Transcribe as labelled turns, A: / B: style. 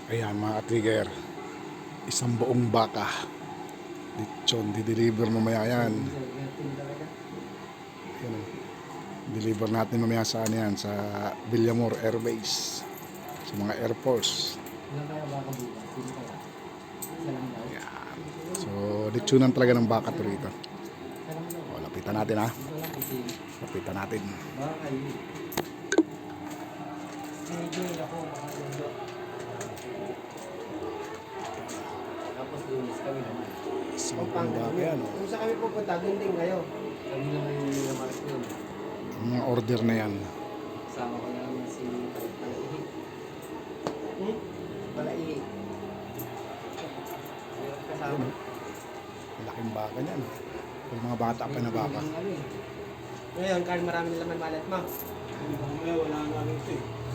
A: Ayan mga trigger, isang buong baka. Lechon, di-deliver mamaya yan. Ayan, deliver natin mamaya sa ano yan, sa Villamor Air Base, sa mga Air Force. Ayan. So, lechonan talaga ng baka to rito. O, lapitan natin ha. Lapitan natin.
B: Tapos lunes kami naman.
A: Isang buong baka yan. O.
C: Kung sa kami pupunta, doon din kayo.
B: Kami naman yung nilamaras yun.
A: Ang mga order na yan.
B: Kasama ko na naman si Palaihi. Palaihi. Kasama.
A: Malaking baka yan. Yung mga bata pa na baka.
C: Ngayon, kahit marami nilang malat mo.
D: Wala na rin ito eh.